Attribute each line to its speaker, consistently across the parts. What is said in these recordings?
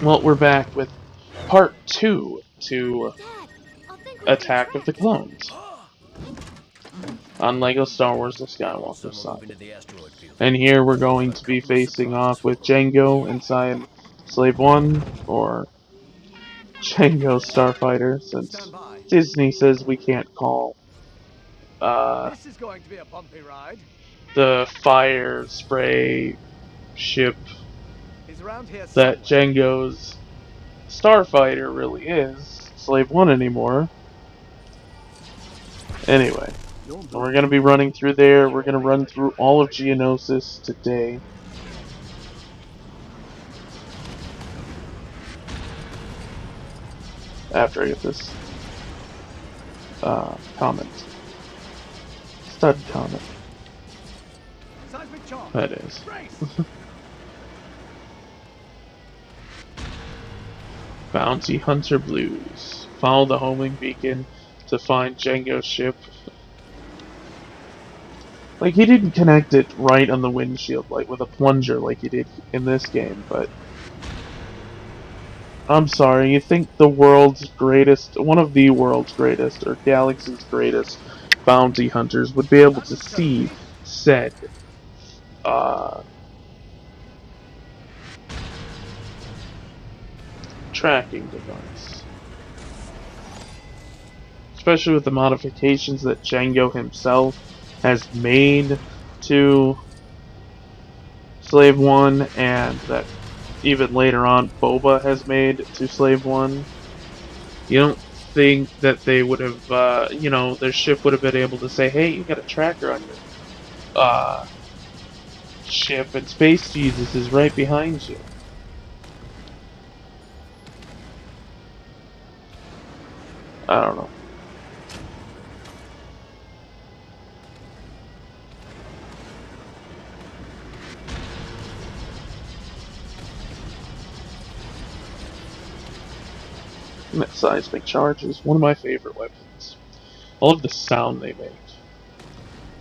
Speaker 1: Well, we're back with part 2 to
Speaker 2: Dad, I think we've been
Speaker 1: Attack of the
Speaker 2: tracked.
Speaker 1: Clones on LEGO Star Wars The Skywalker
Speaker 3: Someone moving
Speaker 1: Saga.
Speaker 3: to the asteroid field.
Speaker 1: And here we're
Speaker 3: Looks
Speaker 1: going
Speaker 3: like
Speaker 1: to
Speaker 3: a
Speaker 1: be
Speaker 3: couple of
Speaker 1: facing
Speaker 3: surprises
Speaker 1: off
Speaker 3: for
Speaker 1: with
Speaker 3: both.
Speaker 1: Jango inside Slave 1, or Jango Starfighter,
Speaker 4: Stand
Speaker 1: since
Speaker 4: by.
Speaker 1: Disney says we can't call
Speaker 4: This is going to be a bumpy ride.
Speaker 1: the fire spray ship
Speaker 4: He's around here
Speaker 1: that
Speaker 4: somewhere.
Speaker 1: Jango's Starfighter really is, Slave 1 anymore. Anyway,
Speaker 4: You're
Speaker 1: we're
Speaker 4: moving
Speaker 1: going to be running through there. We're going to run through all of Geonosis today. After I get this comment. Stud comment.
Speaker 4: seismic charge.
Speaker 1: That is.
Speaker 4: Brace.
Speaker 1: Bounty Hunter Blues. Follow the homing beacon to find Jango's ship. Like, he didn't connect it right on the windshield, like with a plunger like he did in this game, but I'm sorry, you think the world's greatest, one of the world's greatest, or galaxy's greatest bounty hunters would be able to
Speaker 4: Access code
Speaker 1: see
Speaker 4: read.
Speaker 1: said uh, tracking device. Especially with the modifications that Jango himself has made to Slave 1, and that even later on Boba has made to Slave 1. You don't think that they would have, their ship would have been able to say, hey, you got a tracker on your ship, and Space Jesus is right behind you. I don't know. Seismic charge is one of my favorite weapons. I love the sound they make.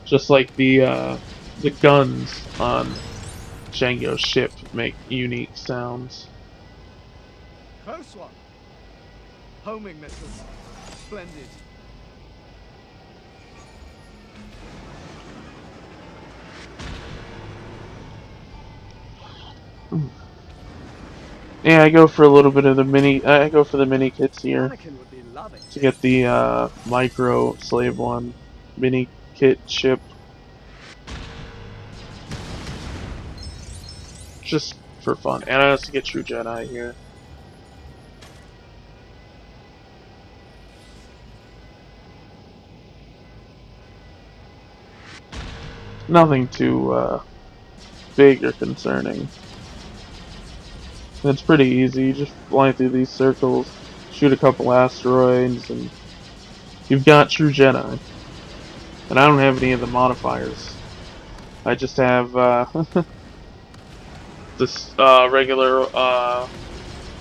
Speaker 1: Just like the guns on Jango's ship make unique sounds.
Speaker 4: Close one. Homing missiles. Splendid.
Speaker 1: Yeah, I go for a little bit of the mini. I go for the mini kits here
Speaker 4: Anakin would be loving
Speaker 1: to
Speaker 4: this.
Speaker 1: get the micro Slave 1 mini kit ship. Just for fun. And I also get True Jedi here. Nothing too big or concerning. It's pretty easy. You just fly through these circles, shoot a couple asteroids, and you've got True Jedi. And I don't have any of the modifiers. I just have this regular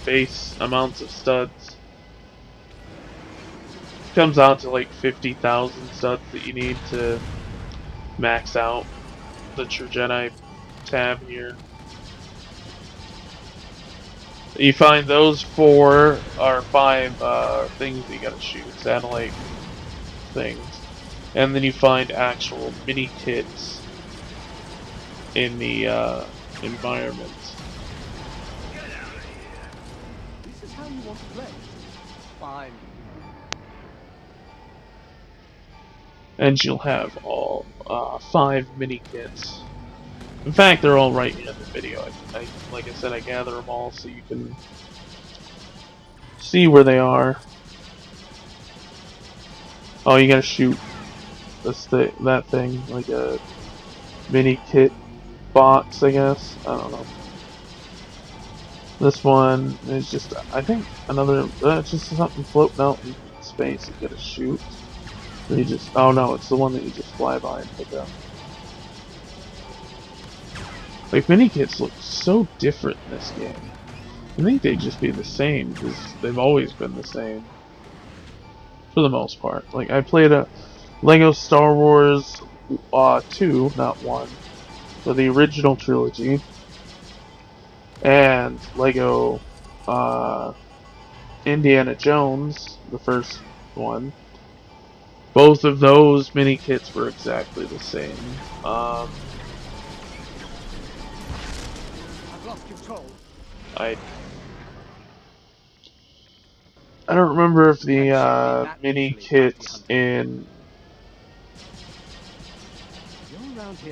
Speaker 1: base amounts of studs. Comes out to like 50,000 studs that you need to max out the True Jedi tab here. You find those 4 or 5 things that you gotta shoot, satellite things. And then you find actual mini kits in the environment.
Speaker 4: This is how you want to play. Fine.
Speaker 1: And you'll have all 5 mini kits. In fact, they're all right here in the video. Like I said, I gather them all so you can see where they are. Oh, you gotta shoot that thing, like a mini kit box, I guess. I don't know. This one is just, I think, another. It's just something floating out in space. You gotta shoot. And you just. Oh no, it's the one that you just fly by and pick up. Like, mini kits look so different in this game. I think they'd just be the same, because they've always been the same. For the most part. Like, I played a LEGO Star Wars 2, not 1, for the original trilogy, and LEGO uh, Indiana Jones, the first one, both of those mini kits were exactly the same.
Speaker 4: I've lost control.
Speaker 1: I I don't remember if the mini kits in
Speaker 4: You're around here.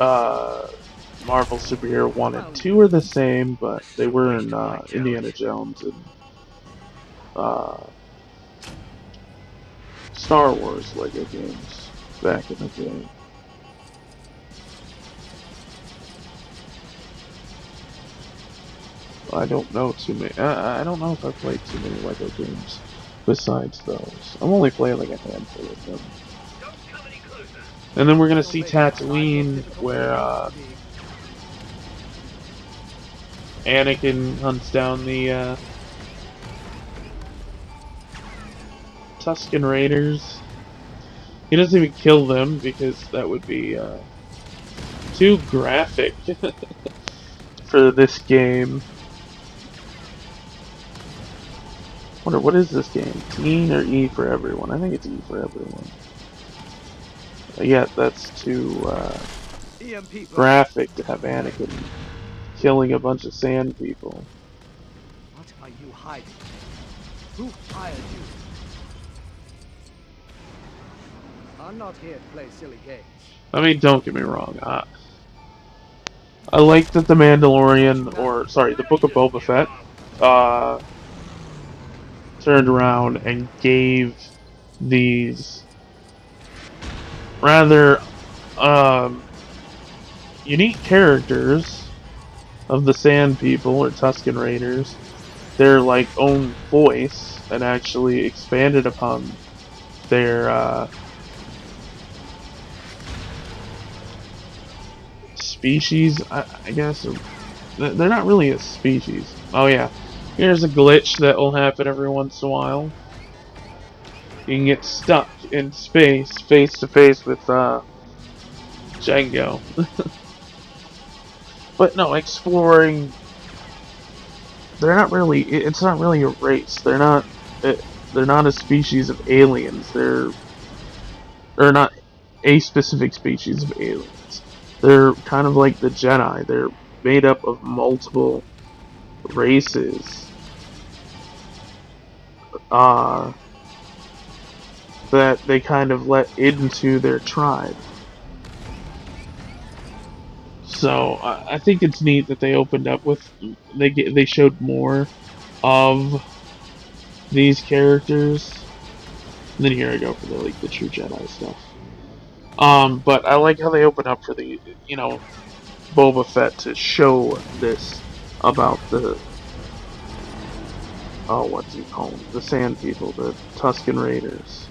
Speaker 1: Marvel Superhero 1 and 2 are the same, but they were in Indiana Jones and uh, Star Wars Lego games back in the day. I don't know too many. I don't know if I played too many Lego games besides those. I'm only playing like a handful of them. And then we're gonna see Tatooine, where Anakin hunts down the Tusken Raiders. He doesn't even kill them because that would be too graphic for this game. Wonder what is this game? Teen or E for everyone? I think it's E for everyone. Yeah, that's too graphic to have Anakin killing a bunch of sand people.
Speaker 4: What are you hiding? Who hired you? I'm not here to play silly games.
Speaker 1: I mean, don't get me wrong. I like that the Mandalorian, or sorry, the Book of Boba Fett, turned around and gave these rather unique characters of the Sand People or Tusken Raiders their like own voice and actually expanded upon their species, I guess. They're not really a species. Oh yeah, here's a glitch that will happen every once in a while. You can get stuck in space, face to face with Django. But no, exploring. They're not really. It's not really a race. They're not. They're not a species of aliens. They're not a specific species of aliens. They're kind of like the Jedi. They're made up of multiple races. That they kind of let into their tribe. So I think it's neat that they opened up with they showed more of these characters. And then here I go for the true Jedi stuff. But I like how they open up for the Boba Fett to show this about the what's he called? The Sand People, the Tusken Raiders.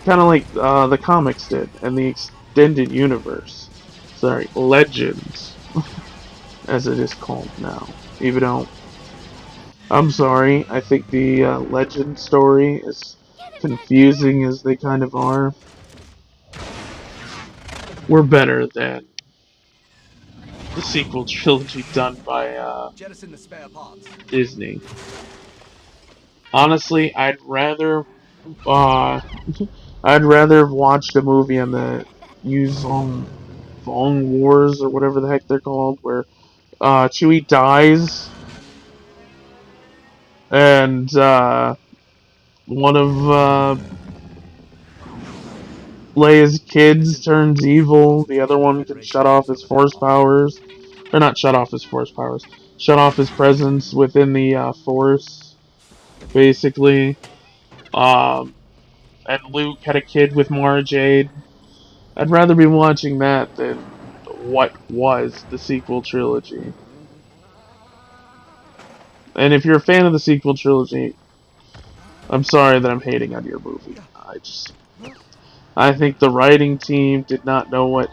Speaker 1: Kind of like the comics did, and the extended universe. Sorry, Legends, as it is called now. Even though, I'm sorry, I think the Legend story, as confusing as they kind of are, were better than the sequel trilogy done by
Speaker 4: Jettison the spare parts.
Speaker 1: Disney. Honestly, uh, I'd rather have watched a movie on the Yuzong Wars or whatever the heck they're called, where Chewie dies and one of Leia's kids turns evil. The other one can shut off his force powers, or not shut off his force powers, shut off his presence within the force, basically. And Luke had a kid with Mara Jade. I'd rather be watching that than what was the sequel trilogy. And if you're a fan of the sequel trilogy, I'm sorry that I'm hating on your movie. I think the writing team did not know what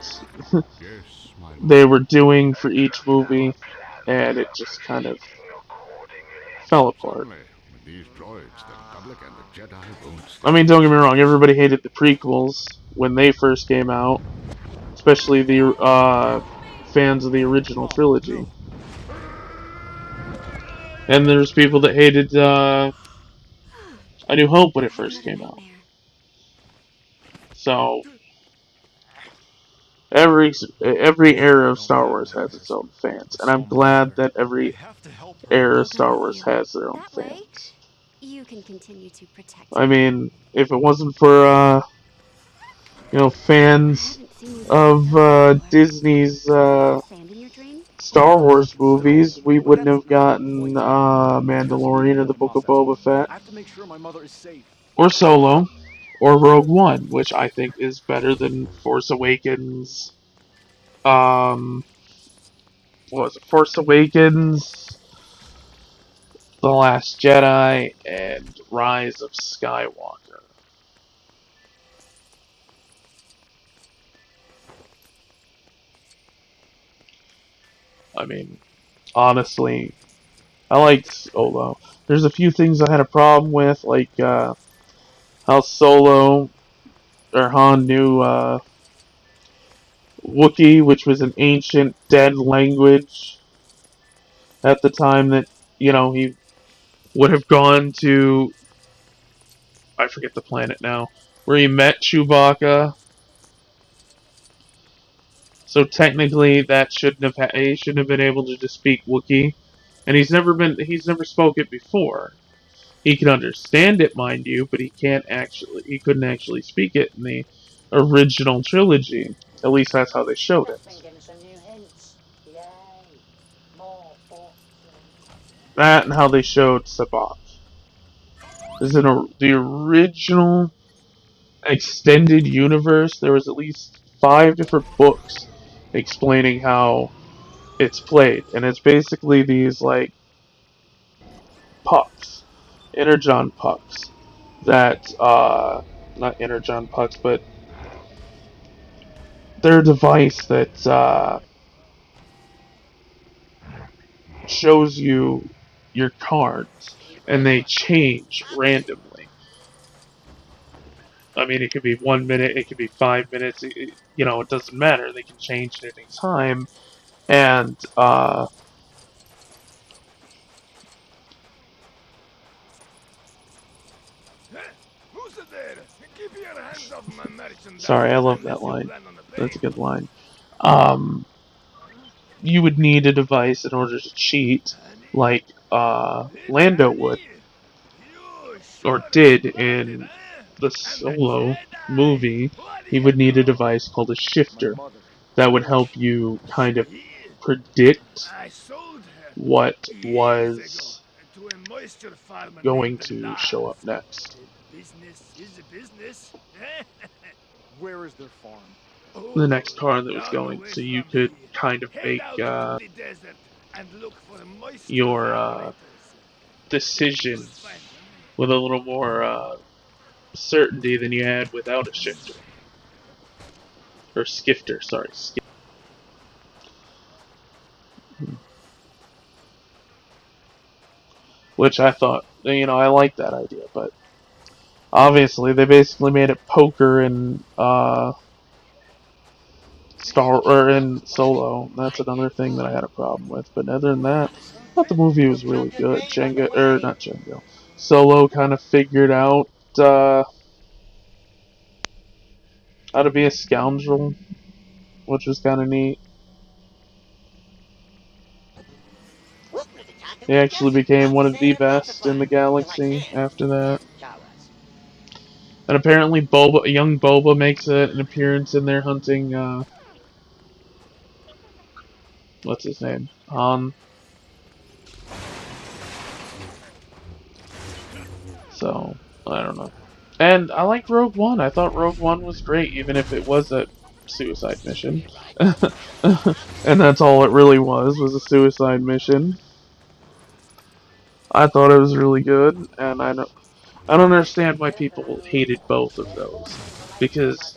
Speaker 1: they were doing for each movie, and it just kind of fell apart. I mean, don't get me wrong, everybody hated the prequels when they first came out, especially the fans of the original trilogy. And there's people that hated A New Hope when it first came out. So every era of Star Wars has its own fans, and I'm glad that every era of Star Wars has their own
Speaker 2: That way,
Speaker 1: fans.
Speaker 2: you can continue to protect
Speaker 1: I
Speaker 2: me.
Speaker 1: mean, if it wasn't for
Speaker 2: I
Speaker 1: fans
Speaker 2: haven't seen you stand
Speaker 1: of
Speaker 2: still before.
Speaker 1: Disney's
Speaker 2: Sand in your dream?
Speaker 1: Star Wars
Speaker 4: Still,
Speaker 1: movies, we wouldn't
Speaker 4: that's
Speaker 1: have
Speaker 4: not the
Speaker 1: gotten
Speaker 4: point. Just leave
Speaker 1: Mandalorian or
Speaker 4: her
Speaker 1: the
Speaker 4: with
Speaker 1: Book
Speaker 4: Mos
Speaker 1: of
Speaker 4: Espa.
Speaker 1: Boba Fett,
Speaker 4: I have to make sure my mother is safe.
Speaker 1: or Solo, or Rogue One, which I think is better than Force Awakens. Um, what was it? Force Awakens, The Last Jedi, and Rise of Skywalker. I mean, honestly, I liked Solo. There's a few things I had a problem with, like how Solo or Han knew Wookiee, which was an ancient dead language at the time that he would have gone to. I forget the planet now, where he met Chewbacca. So technically, that shouldn't have he shouldn't have been able to just speak Wookiee, and he's never spoke it before. He can understand it, mind you, but he couldn't actually speak it in the original trilogy. At least that's how they showed it.
Speaker 3: Just been given some new hints. Yay. More boxes.
Speaker 1: That and how they showed Sabak. Is in the original extended universe, there was at least 5 different books explaining how it's played, and it's basically these like pucks, energon pucks that not energon pucks, but they're a device that shows you your cards, and they change randomly. I mean, it could be 1 minute, it could be 5 minutes. It doesn't matter. They can change at any time, and
Speaker 5: Who's there? Keep your hands off my merchandise
Speaker 1: sorry, I love
Speaker 5: unless
Speaker 1: that
Speaker 5: you
Speaker 1: line.
Speaker 5: plan on
Speaker 1: That's a
Speaker 5: obeying.
Speaker 1: good line. Um, you would need a device in order to cheat,
Speaker 5: Honey?
Speaker 1: like
Speaker 5: It's
Speaker 1: Lando would,
Speaker 5: honey? You
Speaker 1: or
Speaker 5: sure
Speaker 1: did
Speaker 5: spotted,
Speaker 1: in
Speaker 5: eh?
Speaker 1: the
Speaker 5: And the
Speaker 1: Solo
Speaker 5: Jedi?
Speaker 1: movie.
Speaker 5: What do
Speaker 1: He
Speaker 5: you
Speaker 1: would need a
Speaker 5: know?
Speaker 1: device called a
Speaker 4: My
Speaker 1: shifter
Speaker 4: mother.
Speaker 1: that would
Speaker 4: Where is
Speaker 1: help
Speaker 4: she?
Speaker 1: you kind of
Speaker 5: She?
Speaker 1: predict
Speaker 5: I sold her
Speaker 1: what
Speaker 5: years ago
Speaker 1: was
Speaker 5: to a moisture farmer
Speaker 1: going
Speaker 5: named
Speaker 1: to show up
Speaker 5: Lars.
Speaker 1: next.
Speaker 5: Business is a business.
Speaker 4: Where is their farm?
Speaker 1: The
Speaker 5: Oh,
Speaker 1: next car that was
Speaker 5: down
Speaker 1: going,
Speaker 5: away
Speaker 1: so you
Speaker 5: from
Speaker 1: could
Speaker 5: here.
Speaker 1: kind of
Speaker 5: Head
Speaker 1: make
Speaker 5: out into the desert and look for moisture
Speaker 1: your
Speaker 5: evaporators. You'll
Speaker 1: decisions
Speaker 5: find them.
Speaker 1: with a little more certainty than you had without a shifter or skifter. Sorry, which I thought I like that idea, but obviously they basically made it poker in Star or in Solo. That's another thing that I had a problem with. But other than that, I thought the movie was really good. Jenga or not Django. Solo kind of figured out uh, how to be a scoundrel, which was kind of neat.
Speaker 3: Welcome to the Tatooine
Speaker 1: He actually
Speaker 3: Desert.
Speaker 1: became
Speaker 3: Lots
Speaker 1: one
Speaker 3: of
Speaker 1: of the
Speaker 3: sand, lots of
Speaker 1: best in
Speaker 3: fun.
Speaker 1: the
Speaker 3: You like
Speaker 1: galaxy
Speaker 3: sand?
Speaker 1: after that.
Speaker 3: Show us.
Speaker 1: And apparently, young Boba makes an appearance in there hunting. What's his name? Han. So I don't know. And I like Rogue One. I thought Rogue One was great, even if it was a suicide mission. And that's all it really was a suicide mission. I thought it was really good, and I don't understand why people hated both of those, because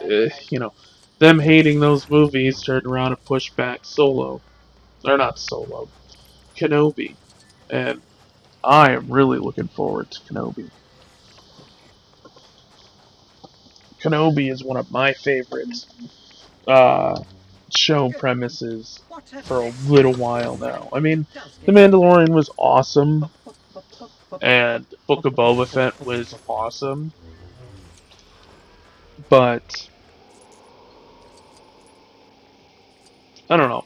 Speaker 1: them hating those movies turned around and pushed back Solo, or not Solo, Kenobi, and I am really looking forward to Kenobi. Kenobi is one of my favorites uh, show premises
Speaker 3: What a
Speaker 1: for a little while
Speaker 3: fantastic
Speaker 1: now.
Speaker 3: friend.
Speaker 1: I mean,
Speaker 3: Does
Speaker 1: The
Speaker 3: get you
Speaker 1: Mandalorian was awesome, and Book of Boba Fett was awesome, but I don't know.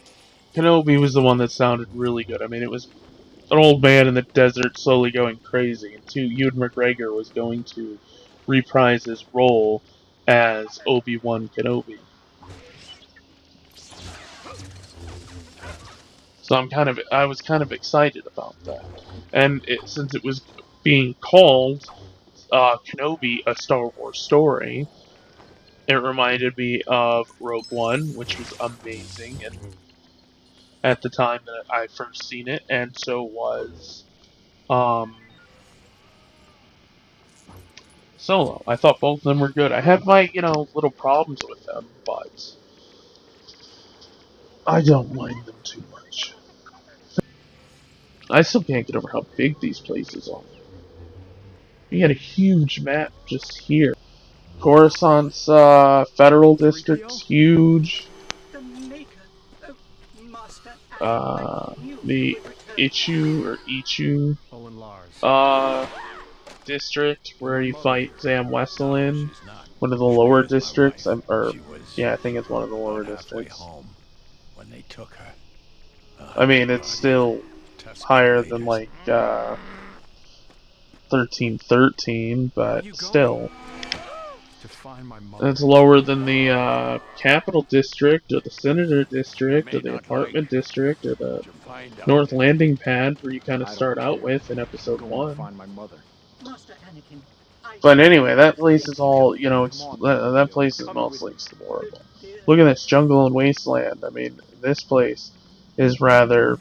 Speaker 1: Kenobi was the one that sounded really good. I mean, it was an old man in the desert slowly going crazy, and Ewan McGregor was going to reprise his role as Obi-Wan Kenobi. So I was kind of excited about that, and since it was being called Kenobi: A Star Wars Story, it reminded me of Rogue One, which was amazing, and at the time that I first seen it, and so was um, Solo. I thought both of them were good. I had my little problems with them, but I don't mind them too much. I still can't get over how big these places are. You got a huge map just here. Coruscant's federal district's huge.
Speaker 4: The maker of Master
Speaker 1: Uh,
Speaker 4: Anakin knew
Speaker 1: the
Speaker 4: you would return.
Speaker 1: Ichu
Speaker 6: Owen Lars.
Speaker 1: district where you fight Zam Wesell in one of the lower districts. I think it's one of the lower districts.
Speaker 6: Home when they took her.
Speaker 1: I mean, it's still higher than like 1313, but still.
Speaker 6: To find my mother.
Speaker 1: It's lower than the Capital District, or the Senator District, or the Apartment District, or the North Landing Pad, where you kind of start out with in Episode 1.
Speaker 6: Find my mother.
Speaker 4: Master Anakin,
Speaker 1: But anyway, that place is all, that place is mostly explorable. Look at this, jungle and wasteland. I mean, this place is rather,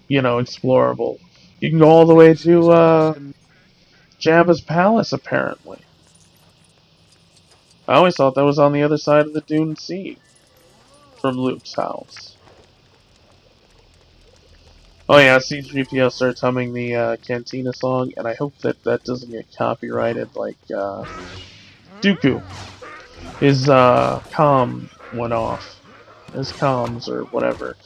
Speaker 1: explorable. You can go all the way to, Jabba's palace, apparently. I always thought that was on the other side of the Dune Sea from Luke's house. Oh yeah, C-3PO starts humming the Cantina song, and I hope that that doesn't get copyrighted like Dooku. His comm went off. His comms or whatever.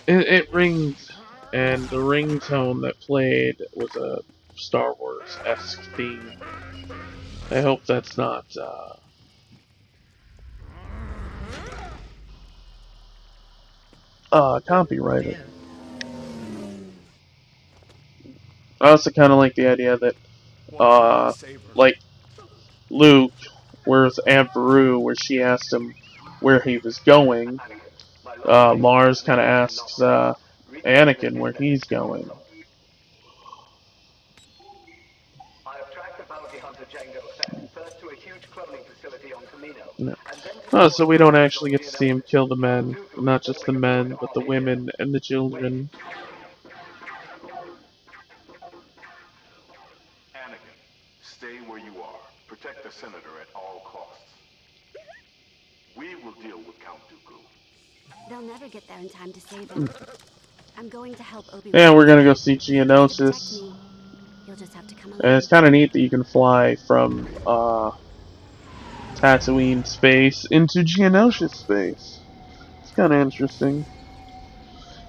Speaker 1: It rings, and the ringtone that played was a Star Wars-esque theme. I hope that's not copyrighted. I also kind of like the idea that, like Luke, where's Aunt Beru, where she asked him where he was going, Lars kind of asks Anakin where he's going.
Speaker 7: I have tracked the bounty hunter Jango Fett, first to a huge cloning facility on Kamino.
Speaker 1: No. Oh, so we don't actually get to see him kill the men, not just the men, but the women and the children.
Speaker 8: Anakin, stay where you are. Protect the Senator at all costs. We will deal with Count Dooku.
Speaker 2: They'll never get there in time to save him. I'm going to help Obi-Wan.
Speaker 1: Yeah, we're gonna go see
Speaker 2: Protect
Speaker 1: Geonosis.
Speaker 2: me. You'll just have to come
Speaker 1: And
Speaker 2: along.
Speaker 1: it's kind of neat that you can fly from Tatooine space into Geonosis space. It's kind of interesting.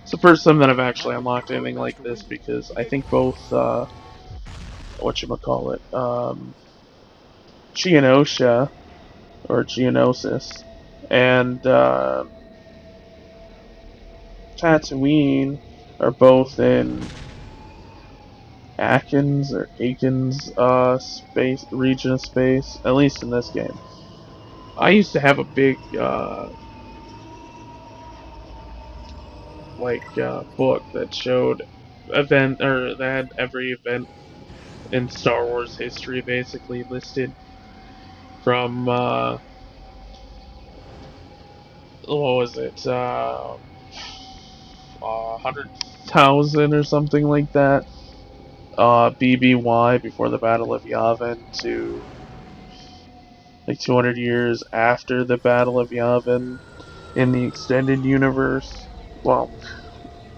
Speaker 1: It's the first time that I've actually unlocked anything like this, because I think both, whatchamacallit, Geonosia, or Geonosis, and Tatooine are both in Akins or Akins space region of space, at least in this game. I used to have a big book that showed that had every event in Star Wars history basically listed from what was it 100,000 or something like that. BBY, before the Battle of Yavin, to like 200 years after the Battle of Yavin in the extended universe. Well,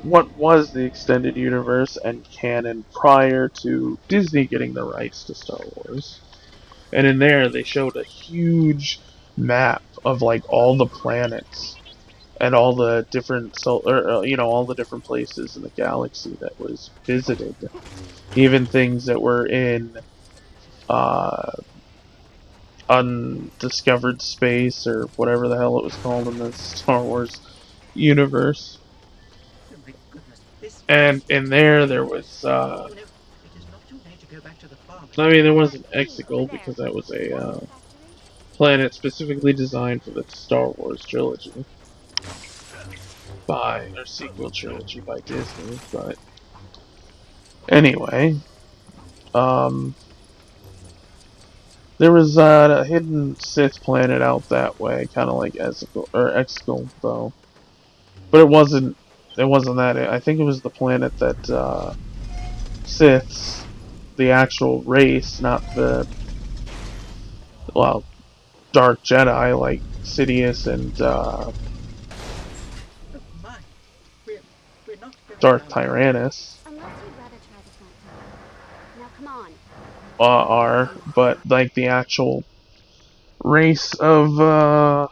Speaker 1: what was the extended universe and canon prior to Disney getting the rights to Star Wars. And in there, they showed a huge map of like all the planets and all the different all the different places in the galaxy that was visited. even things that were in uh, undiscovered space or whatever the hell it was called in the Star Wars universe.
Speaker 9: Oh my goodness, this
Speaker 1: And in there was,
Speaker 9: it is not too late to go back to the farm.
Speaker 1: I mean, there was an
Speaker 2: Hey, over
Speaker 1: Exegol
Speaker 2: there.
Speaker 1: because that was a
Speaker 2: Factory?
Speaker 1: planet specifically designed for the Star Wars trilogy or sequel trilogy by Disney. But anyway, there was a hidden Sith planet out that way, kind of like Exegol though. But it wasn't. It wasn't that. I think it was the planet that Siths, the actual race, not the Dark Jedi like Sidious and
Speaker 9: Oh my, we're not going
Speaker 1: Darth
Speaker 9: down.
Speaker 1: Tyrannus
Speaker 2: Unless you'd rather try this night. Now come on.
Speaker 1: are, but like the actual race of
Speaker 2: I'm not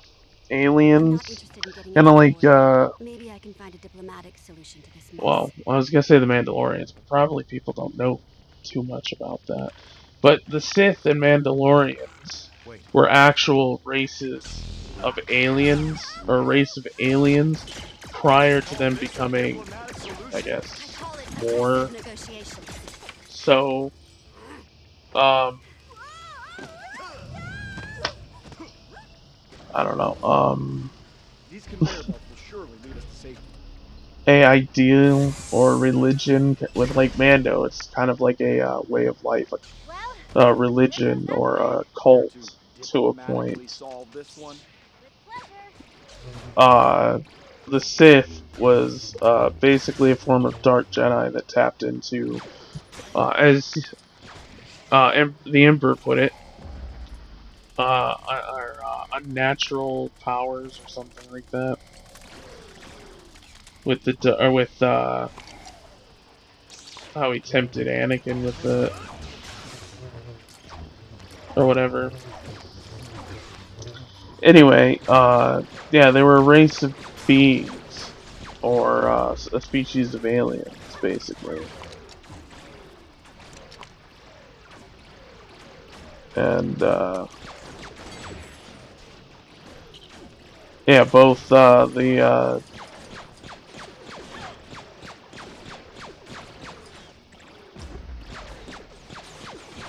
Speaker 1: aliens,
Speaker 2: interested in getting
Speaker 1: kind of
Speaker 2: into
Speaker 1: like
Speaker 2: war. Maybe I can find a diplomatic solution to this mess.
Speaker 1: well, I was gonna say the Mandalorians, but probably people don't know too much about that. But the Sith and Mandalorians were actual races of aliens, or a race of aliens, prior to them becoming, I guess,
Speaker 2: I call it
Speaker 1: more
Speaker 2: aggressive negotiations.
Speaker 1: so. I don't know.
Speaker 4: These conveyor belts will surely lead us to safety.
Speaker 1: A ideal or religion with like Mando, it's kind of like a way of life, like
Speaker 2: Well,
Speaker 1: a religion or a cult to a
Speaker 4: Diplomatically
Speaker 1: point.
Speaker 4: solve this one.
Speaker 2: with pleasure.
Speaker 1: The Sith was basically a form of Dark Jedi that tapped into, as the Emperor put it, unnatural powers or something like that. With how he tempted Anakin with the or whatever. Anyway, yeah, they were a race of beings or a species of aliens, basically. And yeah, both the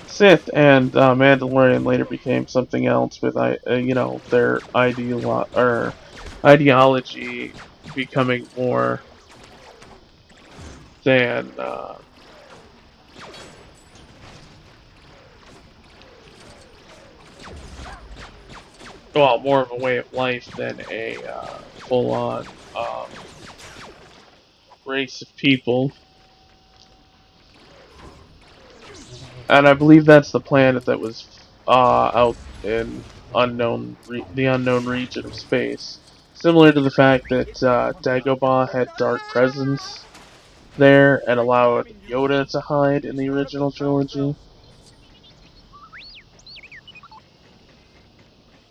Speaker 1: Sith and Mandalorian later became something else with their ideology becoming more than more of a way of life than a full-on race of people. And I believe that's the planet that was out in the unknown region of space. Similar to the fact that Dagobah had dark presence there and allowed Yoda to hide in the original trilogy.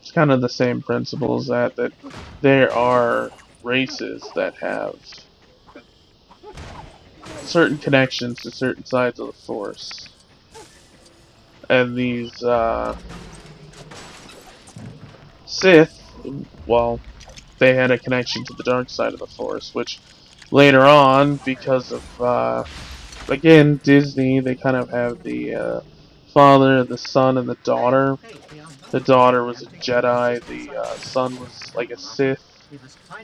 Speaker 1: It's kind of the same principle as that there are races that have certain connections to certain sides of the Force. And these Sith, well, they had a connection to the dark side of the Force, which later on, because of, again, Disney, they kind of have the father, the son, and the daughter. The daughter was a Jedi, the son was like a Sith,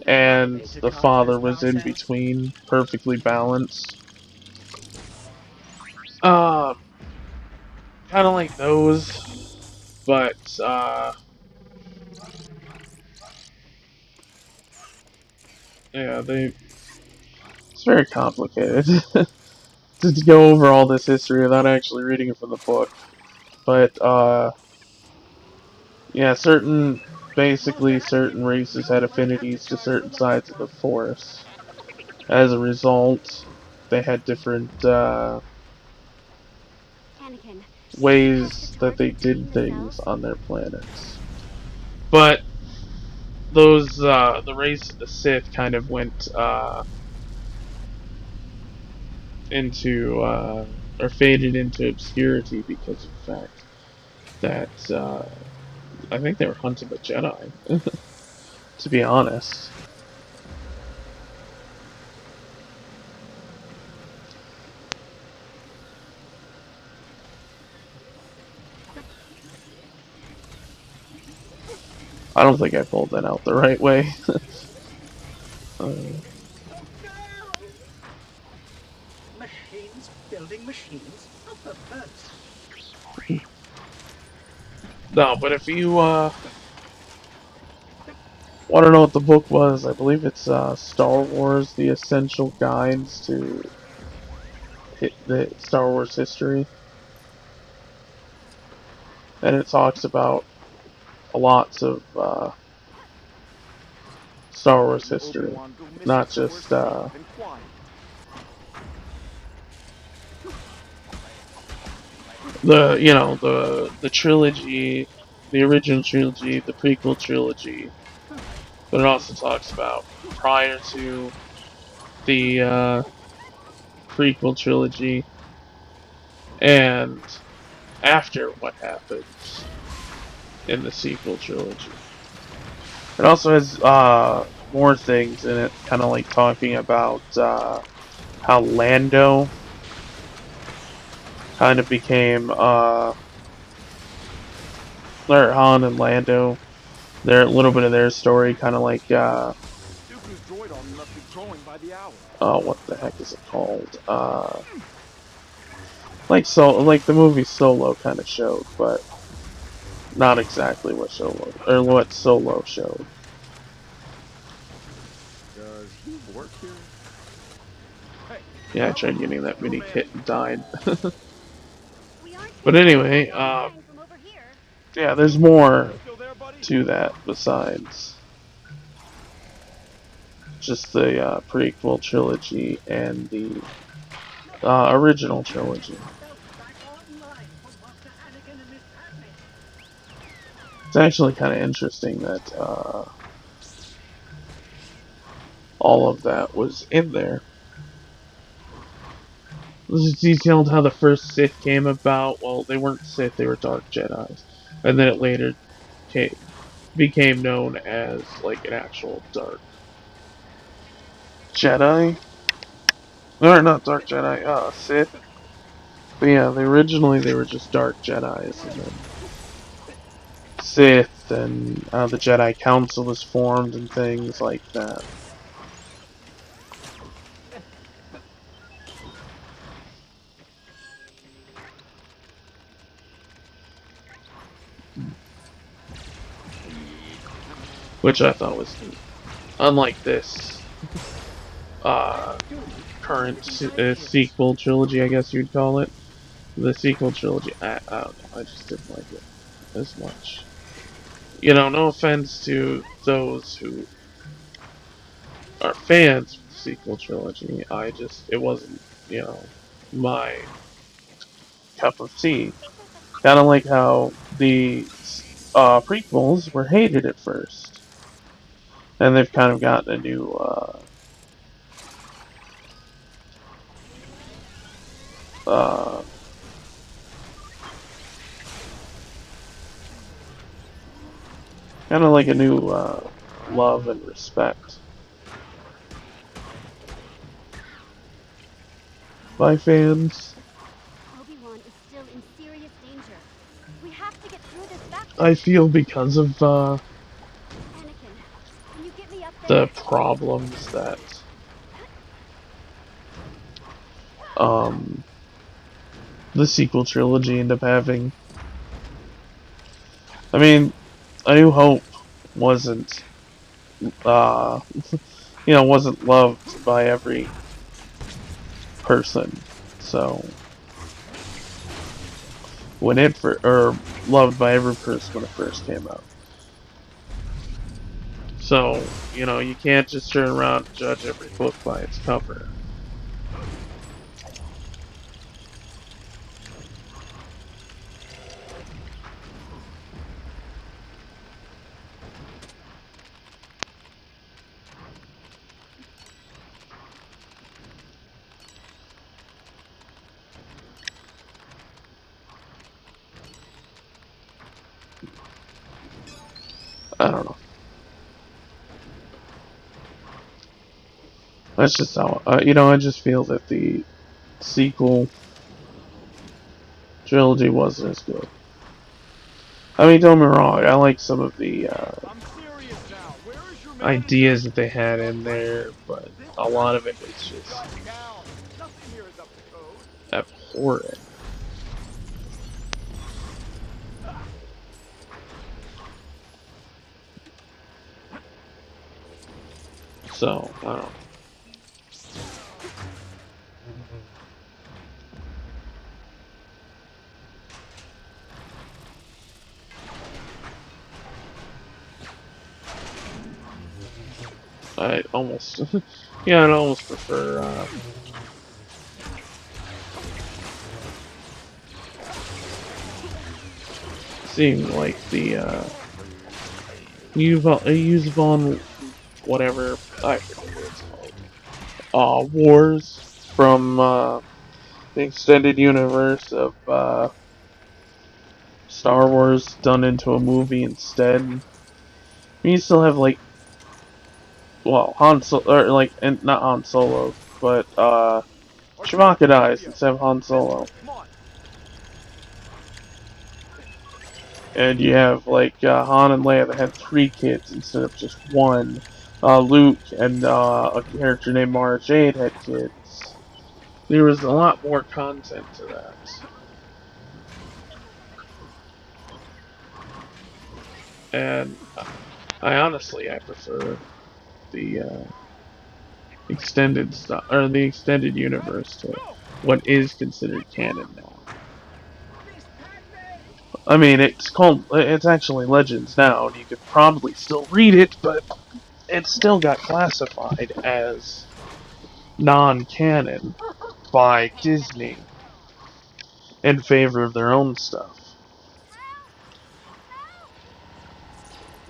Speaker 1: and the father was in between, perfectly balanced. Kind of like those, but, yeah, it's very complicated to go over all this history without actually reading it from the book. But, yeah, basically certain races had affinities to certain sides of the Force. As a result, they had different,
Speaker 2: Anakin,
Speaker 1: ways that they did things on their planets. But the race of the Sith kind of went, into or faded into obscurity because of the fact that I think they were hunting the Jedi. To be honest. I don't think I pulled that out the right way.
Speaker 9: Machines building machines? Oh, for God's
Speaker 1: No, but if you want to know what the book was, I believe it's Star Wars: The Essential Guides to the Star Wars history, and it talks about lots of Star Wars history,
Speaker 4: Obi-Wan go missing
Speaker 1: not
Speaker 4: somewhere
Speaker 1: just
Speaker 4: safe and quiet.
Speaker 1: the trilogy, the original trilogy, the prequel trilogy, but it also talks about prior to the prequel trilogy and after what happens in the sequel trilogy. It also has more things in it, kind of like talking about how Lando kind of became, or Han and Lando, their a little bit of their story, kind of like,
Speaker 4: Dooku's droid army must be growing by the hour.
Speaker 1: what the heck is it called? Like the movie Solo kind of showed, but not exactly what Solo showed.
Speaker 6: Does he work here?
Speaker 4: Hey,
Speaker 1: Yeah, I tried getting that mini kit and died.
Speaker 2: We aren't
Speaker 1: But
Speaker 2: taking
Speaker 1: anyway,
Speaker 2: a line from over here.
Speaker 1: yeah, there's more
Speaker 4: still there, buddy?
Speaker 1: to that besides just the prequel trilogy and the original trilogy.
Speaker 9: back online for Master Anakin and Miss Padme.
Speaker 1: It's actually kind of interesting that all of that was in there. This is detailed how the first Sith came about. Well, they weren't Sith; they were Dark Jedi's, and then it later became known as like an actual Dark Jedi. Or not Dark Jedi, Sith. But yeah, originally they were just Dark Jedi's, and then Sith, and the Jedi Council was formed and things like that. Which I thought was neat. Unlike this current sequel trilogy, I guess you'd call it. The sequel trilogy, I don't know, I just didn't like it as much. You know, no offense to those who are fans of the sequel trilogy, it wasn't, my cup of tea. Kind of like how the prequels were hated at first, and they've kind of gotten a new uh, kind of like a new love and respect by fans.
Speaker 2: Obi-Wan is still in serious danger. We have to get through this faster.
Speaker 1: I feel because of
Speaker 2: Anakin, can you get me up
Speaker 1: the
Speaker 2: there?
Speaker 1: problems that um, the sequel trilogy ended up having. I mean, A New Hope wasn't, wasn't loved by every person. So when or loved by every person when it first came out. So, you can't just turn around and judge every book by its cover. I don't know. That's just how, I just feel that the sequel trilogy wasn't as good. I mean, don't get me wrong, I like some of the
Speaker 5: I'm serious now. Where is your
Speaker 1: ideas that they had in there, but a lot of it was just
Speaker 5: Shut down. Nothing here is up to code.
Speaker 1: abhorrent. So, I don't know. I almost, yeah, I'd almost prefer, seeing, like, the, Usabon, whatever, I forget what it's called, Wars from, the extended universe of, Star Wars done into a movie instead. You still have, like, well, Han Solo, or, like, and not Han Solo, but, Chewbacca dies instead of Han Solo.
Speaker 5: Come on.
Speaker 1: And you have, like, Han and Leia that had 3 kids instead of just 1. Luke and, a character named Mara Jade had kids. There was a lot more content to that. And I prefer the, extended stuff, or the extended universe to what is considered canon now. I mean, it's actually Legends now, and you could probably still read it, but it still got classified as non-canon by Disney in favor of their own stuff.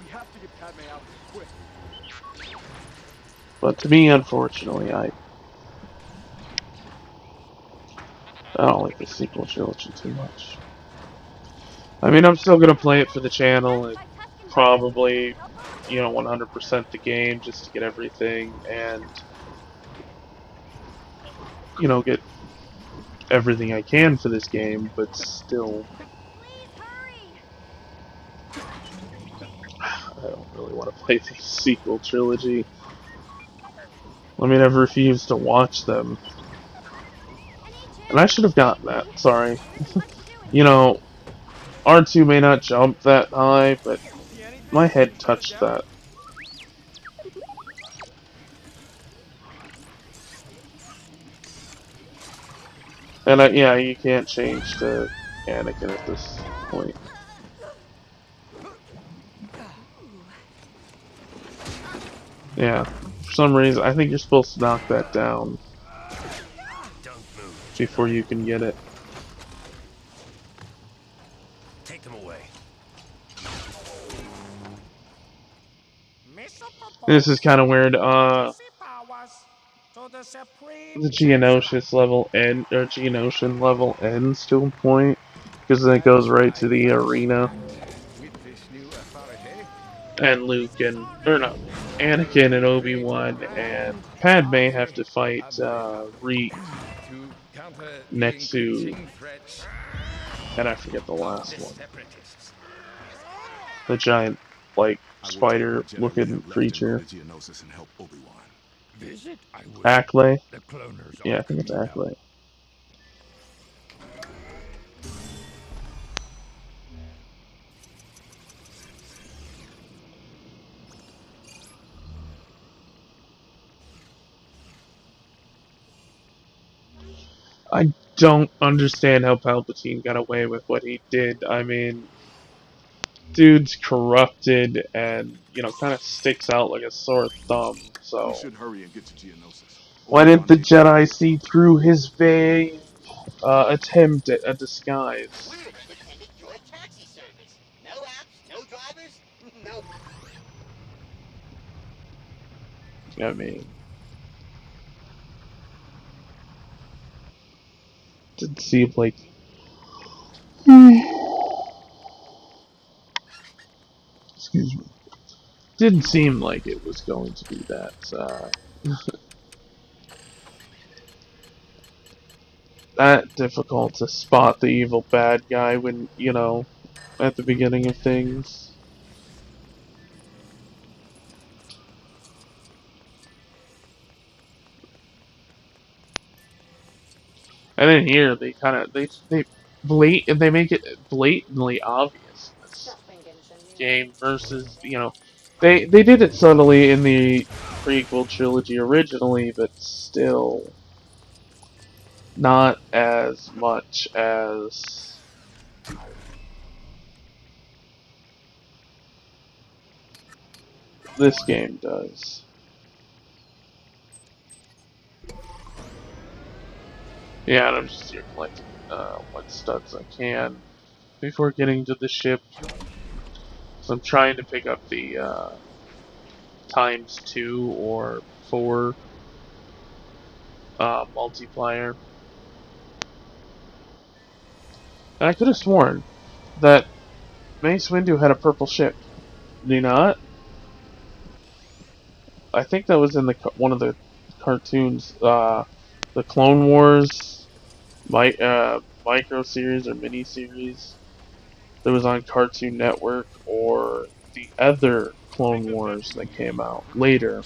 Speaker 5: We have to get Padme out quick.
Speaker 1: But to me, unfortunately, I don't like the sequel trilogy too much. I mean, I'm still gonna play it for the channel and probably, 100% the game just to get everything and, get everything I can for this game, but still, I don't really want to play the sequel trilogy. I mean, I've refused to watch them. And I should have gotten that, sorry. R2 may not jump that high, but my head touched that. And yeah, you can't change to Anakin at this point. Yeah, for some reason, I think you're supposed to knock that down before you can get it.
Speaker 4: Take them away.
Speaker 1: This is kind of weird. The Geonosis level or Geonosian level ends to a point, because then it goes right to the arena. And Luke or no, Anakin and Obi-Wan and Padme have to fight Reek next to, and I forget the last one. The giant, like, spider-looking creature. Acklay? Yeah, I think it's Acklay. I don't understand how Palpatine got away with what he did. I mean, dude's corrupted and, kind of sticks out like a sore thumb, so...
Speaker 8: We should hurry and get to Geonosis.
Speaker 1: Why didn't the Jedi see through his vague attempt at a disguise?
Speaker 3: We're independent droid taxi service. No apps, no drivers, no...
Speaker 1: I mean... Didn't seem like... Excuse me. didn't seem like it was going to be that that difficult to spot the evil bad guy when, you know, at the beginning of things. And then here they make it blatantly obvious in this game versus, you know, they did it subtly in the prequel trilogy originally, but still not as much as this game does. Yeah, and I'm just here collecting what studs I can before getting to the ship. So I'm trying to pick up the ×2 or 4 multiplier. And I could have sworn that Mace Windu had a purple ship. Did he not? I think that was in the one of the cartoons, the Clone Wars micro series or mini series that was on Cartoon Network, or the other Clone Wars that came out later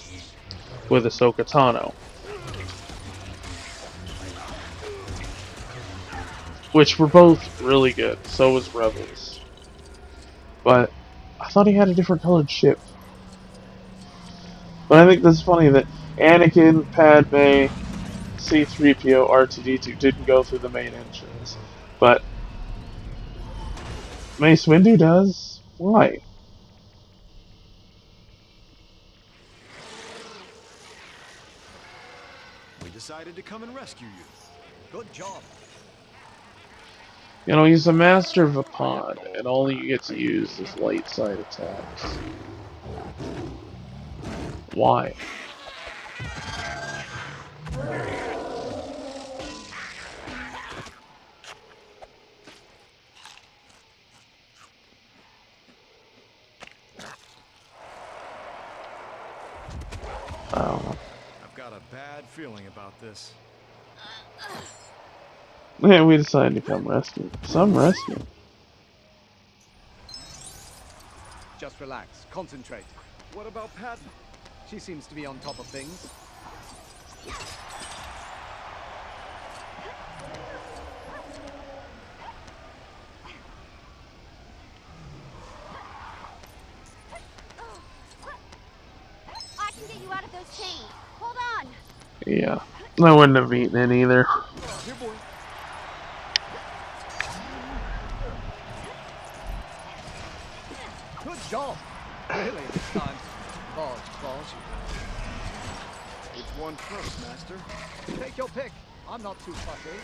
Speaker 1: with Ahsoka Tano, which were both really good. So was Rebels, but I thought he had a different colored ship. But I think that's funny that Anakin, Padme, C-3PO, R2-D2 didn't go through the main entrance, but Mace Windu does. Why?
Speaker 6: We decided to come and rescue you.
Speaker 4: Good job.
Speaker 1: You know, he's a master of a pod, and all you get to use is light side attacks. Why? I don't know.
Speaker 6: I've got a bad feeling about this.
Speaker 1: Yeah, we decided to come rescue. Some rescue.
Speaker 4: Just relax. Concentrate.
Speaker 6: What about Padme?
Speaker 4: She seems to be on top of things.
Speaker 2: I can get you out of those chains. Hold on.
Speaker 1: Yeah. I wouldn't have eaten it either.
Speaker 6: Here, boy.
Speaker 4: Good job. Really, this time. Bosh.
Speaker 6: Which one first, Master?
Speaker 4: Take your pick. I'm not too fussy.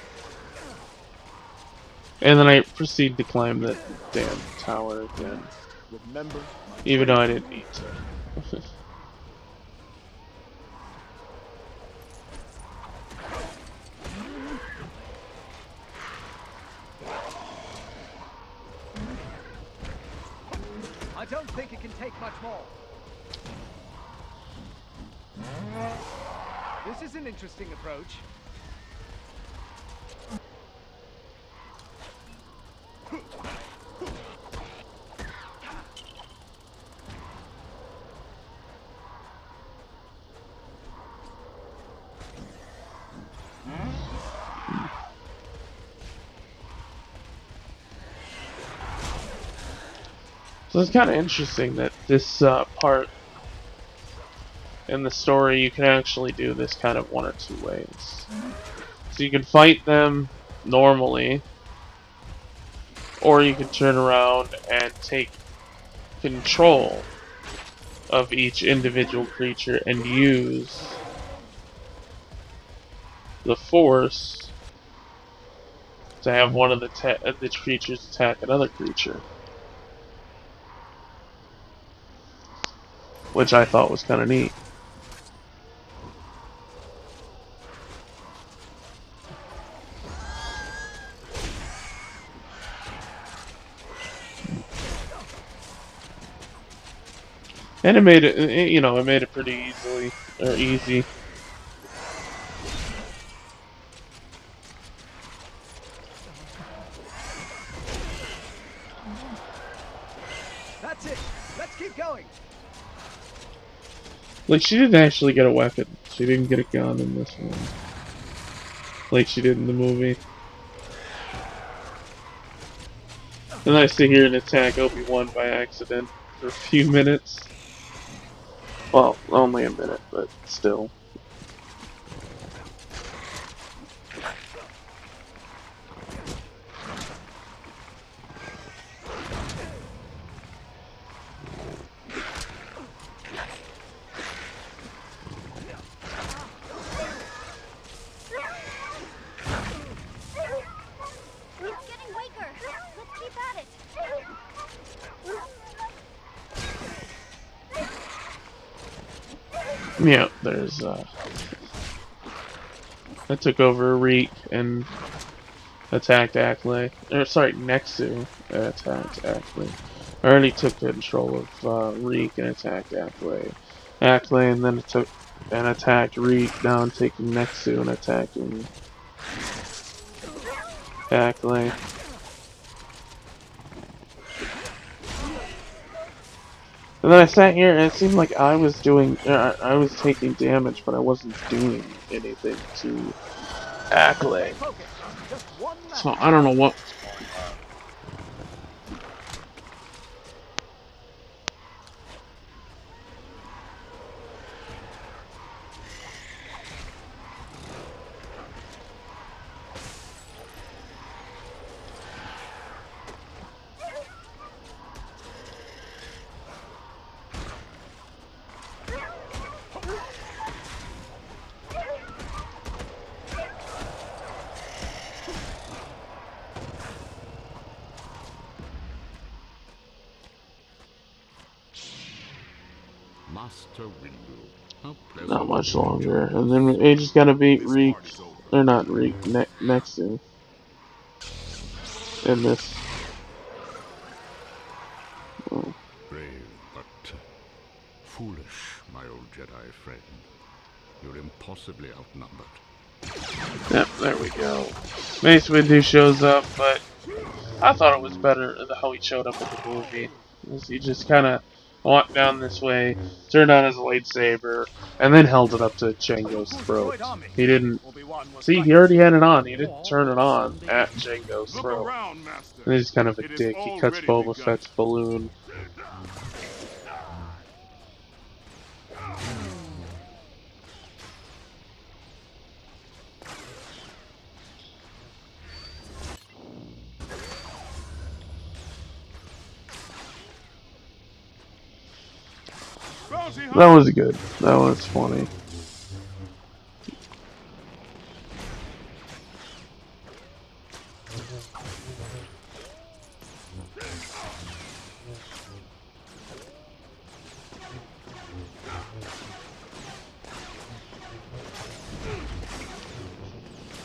Speaker 1: And then I proceed to climb that damn tower again.
Speaker 6: Remember,
Speaker 1: Even though I didn't need to.
Speaker 4: I don't think it can take much more. This is an interesting approach.
Speaker 1: So it's kind of interesting that this part in the story, you can actually do this kind of one or two ways. So you can fight them normally, or you can turn around and take control of each individual creature and use the Force to have one of the creatures attack another creature. Which I thought was kind of neat. And it made it, you know, it made it pretty easily, or easy.
Speaker 4: That's it. Let's keep going.
Speaker 1: Like, she didn't actually get a weapon. She didn't get a gun in this one. Like she did in the movie. And I sit here and attack Obi-Wan by accident for a few minutes. Well, only a minute, but still.
Speaker 2: It's getting weaker. Let's keep at it.
Speaker 1: Yeah, there's I took over Reek and attacked Ackley. Or sorry, Nexu attacked Ackley. I already took control of Reek and attacked Ackley. Ackley, and then took and attacked Reek. Now I'm taking Nexu and attacking Ackley. And then I sat here and it seemed like I was doing, I was taking damage, but I wasn't doing anything to Ackley.
Speaker 4: Focus. Just one match.
Speaker 1: So I don't know what.
Speaker 10: Master Windu. How pleasant.
Speaker 1: Not much longer. And then we just gotta beat Reek. Or not Reek, Nexu. In this. Oh.
Speaker 10: Brave, but foolish, my old Jedi friend. You're impossibly outnumbered.
Speaker 1: Yep, there we go. Mace Windu shows up, but I thought it was better how he showed up in the movie. He just kind of walked down this way, turned on his lightsaber, and then held it up to Jango's throat. He didn't... See, he already had it on. He didn't turn it on at Jango's throat. And he's kind of a dick. He cuts Boba Fett's balloon. That was good. That was funny.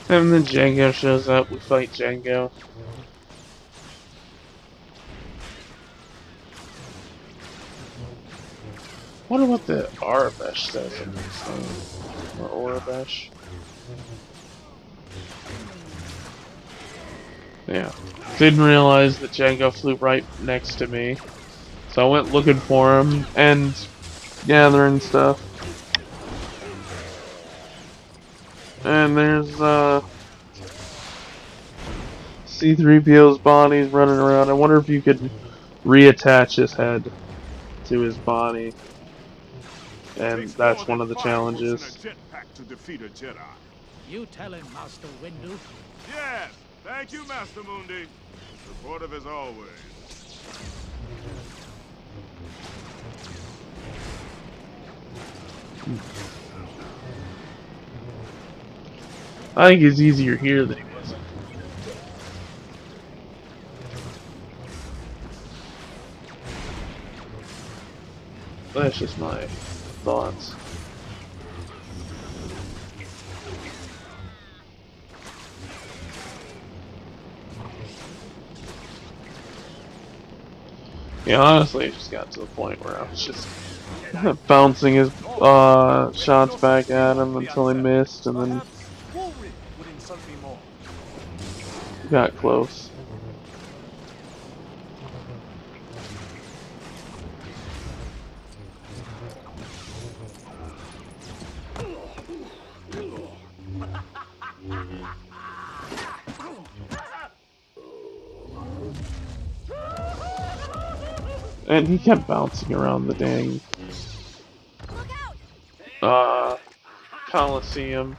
Speaker 1: And then Jango shows up. We fight Jango. I wonder what the Arabesh says in this thing. Or Orabesh. Yeah. Didn't realize that Jango flew right next to me. So I went looking for him and gathering stuff. And there's C-3PO's body's running around. I wonder if you could reattach his head to his body. And that's one of the challenges.
Speaker 9: You tell him, Master Windu.
Speaker 5: Yes, thank you, Master Mundi. Supportive as always.
Speaker 1: I think it's easier here than he was. That's just my thoughts. Yeah, honestly, it just got to the point where I was just bouncing his shots back at him until he missed, and then
Speaker 6: Woolrich would insult me more.
Speaker 1: got close. And he kept bouncing around the dang Coliseum.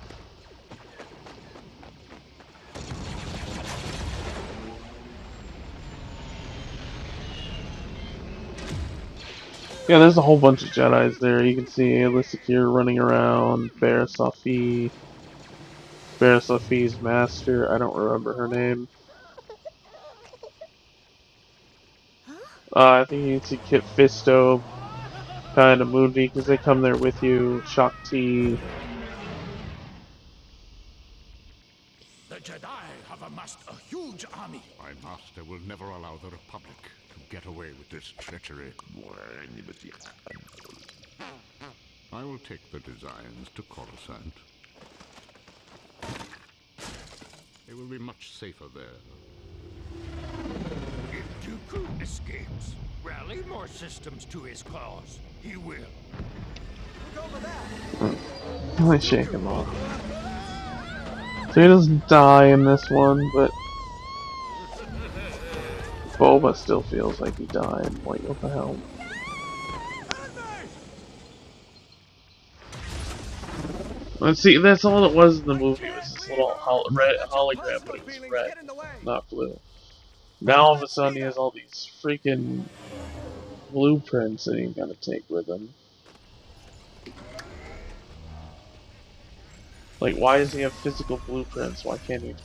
Speaker 1: Yeah, there's a whole bunch of Jedis there. You can see Alyssa running around, Barra-Sophie, Barra-Sophie's master, I don't remember her name. I think you can see Kit Fisto, kind of Moonvi, because they come there with you, Shakti.
Speaker 10: The Jedi have amassed a huge army. My master will never allow the Republic to get away with this treachery. I will take the designs to Coruscant. They will be much safer there. If Dooku escapes, rally more systems to his cause. He will.
Speaker 1: Let me shake him off. So he doesn't die in this one, but Boba still feels like he died. Like, what the hell? Let's see, that's all it was in the movie. It was this little hologram, but it was red, not blue. Now all of a sudden he has all these freaking blueprints that he's gonna take with him. Like, why does he have physical blueprints? Why can't he?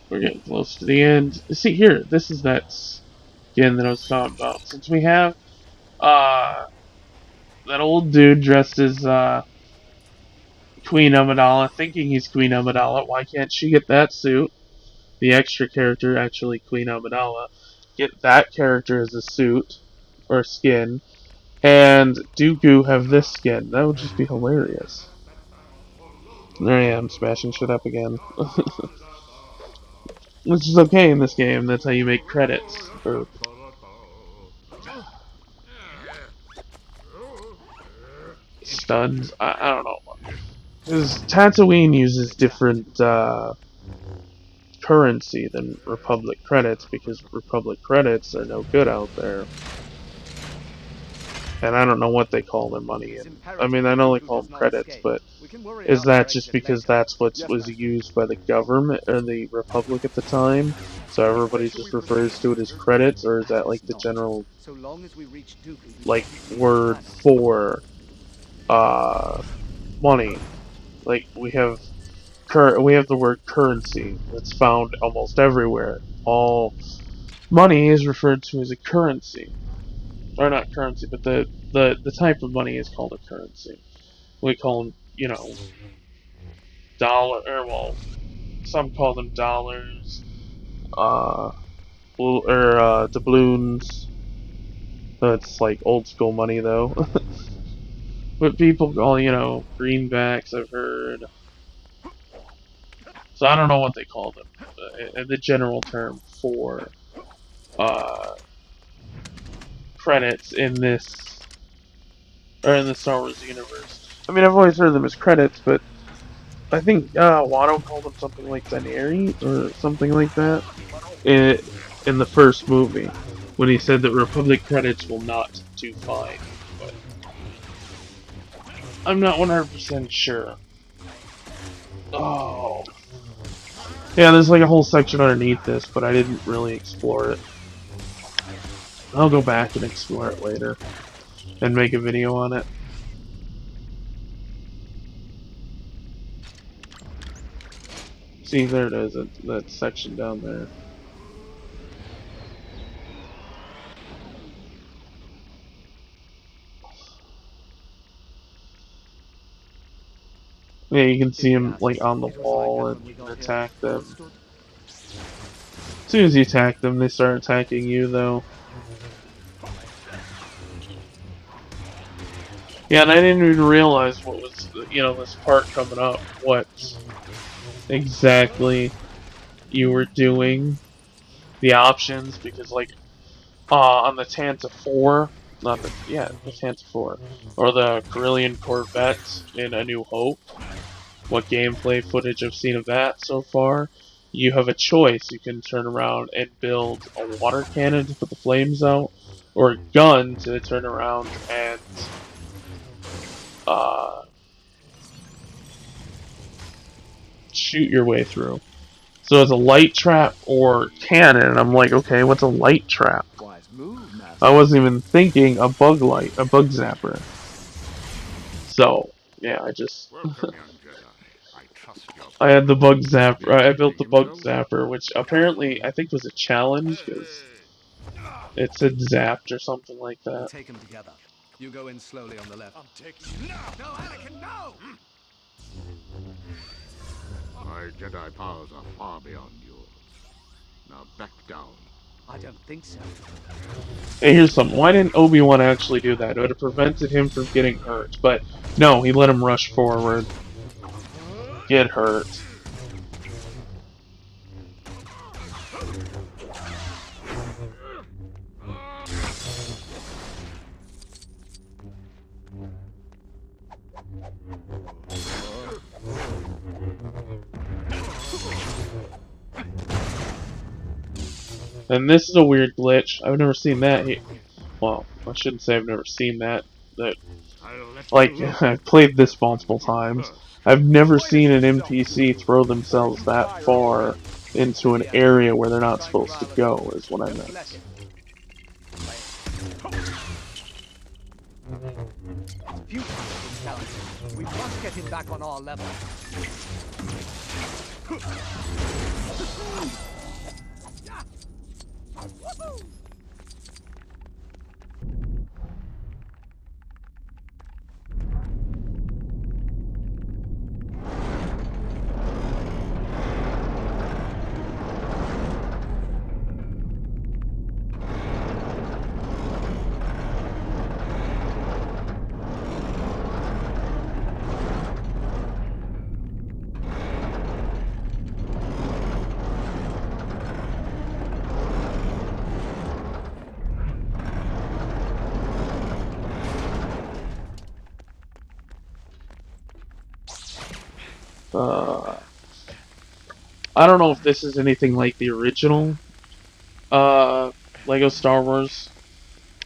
Speaker 1: We're getting close to the end. See here, this is that skin that I was talking about. Since we have that old dude dressed as Queen Amidala, thinking he's Queen Amidala, why can't she get that suit? The extra character, actually Queen Amidala, get that character as a suit or skin, and Dooku have this skin. That would just be hilarious. There I am, smashing shit up again. Which is okay in this game, that's how you make credits. Or studs, I don't know. Because Tatooine uses different currency than Republic credits, because Republic credits are no good out there. And I don't know what they call their money in. I mean, I know they call them credits, but is that just because that's what was used by the government or the Republic at the time? So everybody just refers to it as credits, or is that like the general like word for money? Like we have the word currency that's found almost everywhere. All money is referred to as a currency. Or not currency, but the type of money is called a currency. We call them, you know, some call them dollars, doubloons. That's like old school money though. But people call, you know, greenbacks, I've heard. So I don't know what they call them. The general term for credits in this, or in the Star Wars universe. I mean, I've always heard them as credits, but I think Watto called them something like Denary, or something like that, in the first movie, when he said that Republic credits will not do fine. But I'm not 100% sure. Oh. Yeah, there's like a whole section underneath this, but I didn't really explore it. I'll go back and explore it later and make a video on it. See, there it is, that section down there. Yeah, you can see him like on the wall and you can attack them. As soon as you attack them, they start attacking you though. Yeah, and I didn't even realize what was, this part coming up, what exactly you were doing, the options, because, like, on the Tantive 4, the Tantive 4, or the Corellian Corvette in A New Hope, what gameplay footage I've seen of that so far, you have a choice. You can turn around and build a water cannon to put the flames out, or a gun to turn around and shoot your way through. So it's a light trap or cannon, and I'm like, okay, what's a light trap?
Speaker 4: Wise move, master.
Speaker 1: I wasn't even thinking a bug zapper. So, yeah, I just...
Speaker 10: Welcome, young Jedi. I trust your...
Speaker 1: I had the bug zapper, I built the bug zapper, which apparently I think was a challenge, because it said zapped or something like
Speaker 4: We'll
Speaker 1: that.
Speaker 4: take them together. You go in slowly on the left.
Speaker 5: I'm taking you. No, Anakin, no!
Speaker 10: My Jedi powers are far beyond yours. Now back down.
Speaker 4: I don't think so.
Speaker 1: Hey, here's something. Why didn't Obi-Wan actually do that? It would have prevented him from getting hurt. But, no, he let him rush forward. Get hurt. And this is a weird glitch. I've never seen that. Well, I shouldn't say I've never seen that. Like, I've played this multiple times. I've never seen an NPC throw themselves that far into an area where they're not supposed to go, is what I meant.
Speaker 4: We must get him back on our level.
Speaker 1: I don't know if this is anything like the original Lego Star Wars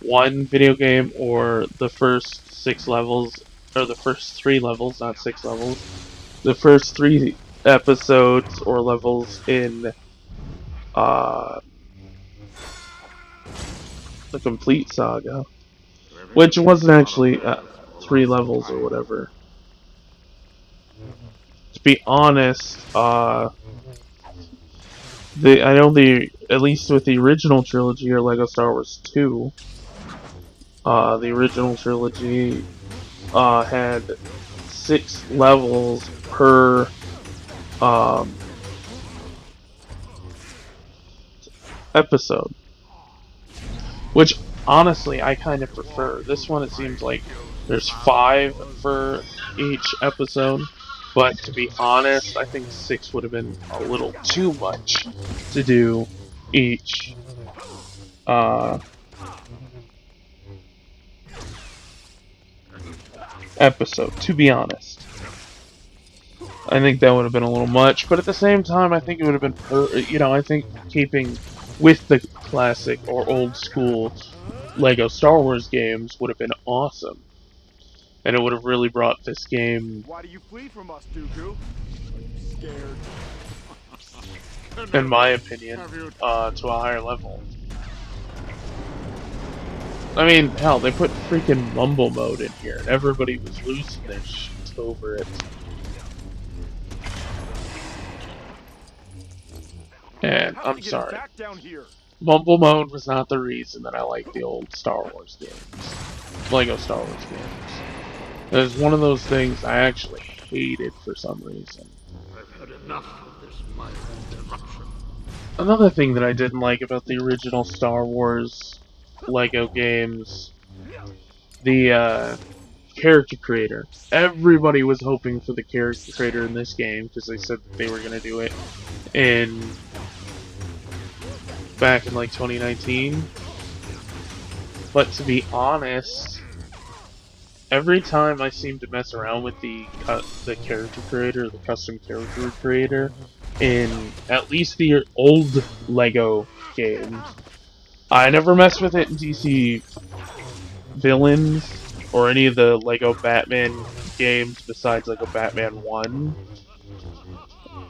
Speaker 1: 1 video game or the first 6 levels, or the first 3 levels, not 6 levels. The first 3 episodes or levels in the complete saga, which wasn't actually 3 levels or whatever. To be honest, I know at least with the original trilogy or Lego Star Wars 2, the original trilogy had 6 levels per episode, which honestly I kind of prefer. This one, it seems like there's 5 for each episode. But to be honest, I think 6 would have been a little too much to do each episode, to be honest. I think that would have been a little much, but at the same time, I think it would have been, I think keeping with the classic or old school Lego Star Wars games would have been awesome. And it would have really brought this game...
Speaker 5: Why do you flee from us, Dooku? Scared.
Speaker 1: in my opinion, to a higher level. I mean, hell, they put freaking mumble mode in here, and everybody was losing their shit over it. And I'm sorry, mumble mode was not the reason that I like the old Star Wars games, Lego Star Wars games. It was one of those things I actually hated for some reason.
Speaker 10: I've had enough of this mild interruption.
Speaker 1: Another thing that I didn't like about the original Star Wars Lego games, the character creator. Everybody was hoping for the character creator in this game because they said they were gonna do it back in like 2019. But to be honest, every time I seem to mess around with the character creator, the custom character creator, in at least the old LEGO games, I never messed with it in DC Villains or any of the LEGO Batman games besides LEGO Batman 1.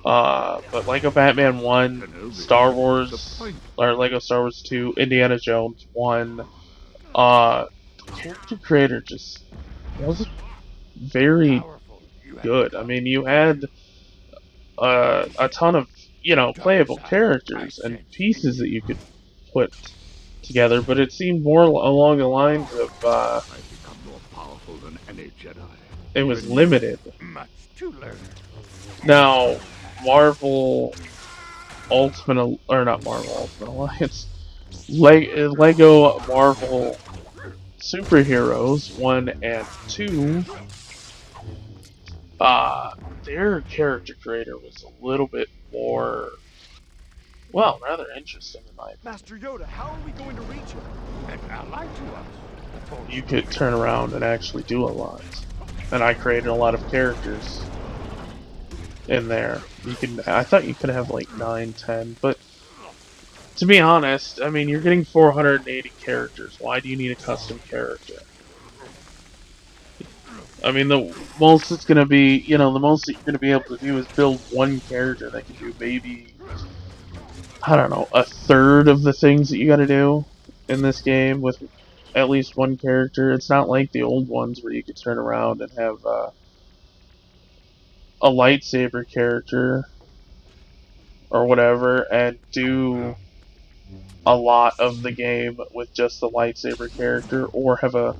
Speaker 1: But LEGO Batman 1, Star Wars, or LEGO Star Wars 2, Indiana Jones 1, the character creator just wasn't very good. I mean, you had a ton of, playable characters and pieces that you could put together, but it seemed more along the lines of,
Speaker 10: I've become more powerful than any Jedi.
Speaker 1: it was limited.
Speaker 5: Much to learn.
Speaker 1: Now, Marvel Ultimate, or not Marvel Ultimate Alliance, LEGO Marvel Superheroes 1 and 2, their character creator was a little bit more, well, rather interesting in my opinion.
Speaker 6: Master Yoda, how are we going to reach him?
Speaker 5: An ally to us.
Speaker 1: You could turn around and actually do a lot. And I created a lot of characters in there. I thought you could have like 9, 10, but to be honest, I mean, you're getting 480 characters. Why do you need a custom character? I mean, the most it's gonna be, the most that you're gonna be able to do is build one character that can do maybe, I don't know, a third of the things that you gotta do in this game with at least one character. It's not like the old ones where you could turn around and have a lightsaber character or whatever and do a lot of the game with just the lightsaber character, or have a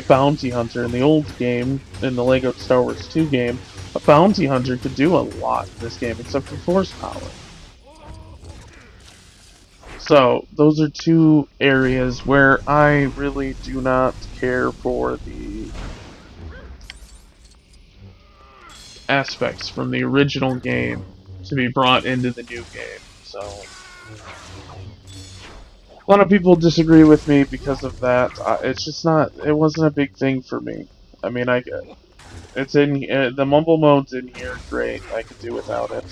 Speaker 1: bounty hunter. In the old game, in the LEGO Star Wars 2 game, a bounty hunter could do a lot in this game except for force power. So, those are two areas where I really do not care for the aspects from the original game to be brought into the new game. So, a lot of people disagree with me because of that. It's just not, it wasn't a big thing for me. I mean, it's in, the mumble mode's in here, great, I could do without it.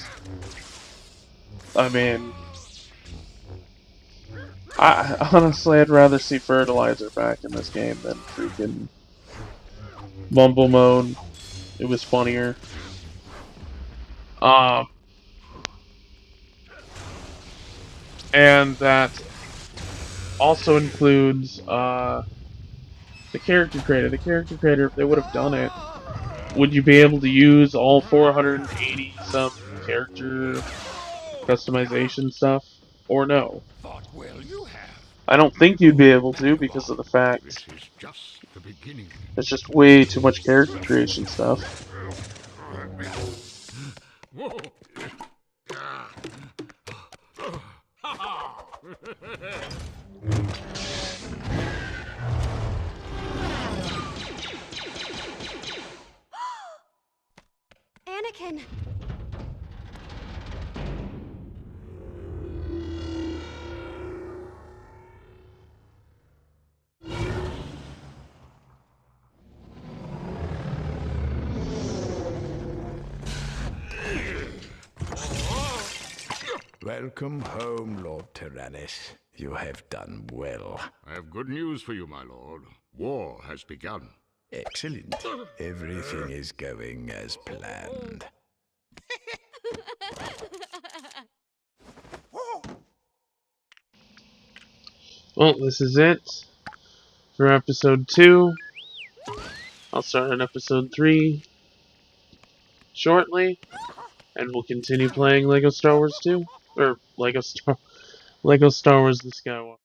Speaker 1: I mean, honestly, I'd rather see Fertilizer back in this game than freaking Mumble Mode. It was funnier. And that also includes the character creator. The character creator, if they would have done it, would you be able to use all 480 some character customization stuff, or no? I don't think you'd be able to because of the fact
Speaker 10: This is just the beginning.
Speaker 1: there's just way too much character creation stuff.
Speaker 2: Anakin!
Speaker 5: Welcome home, Lord Tyrannus. You have done well.
Speaker 10: I have good news for you, my lord. War has begun.
Speaker 5: Excellent. Everything is going as planned.
Speaker 1: Well, this is it for episode 2. I'll start on episode 3 shortly, and we'll continue playing LEGO Star Wars 2, or LEGO Star Wars The Skywalker.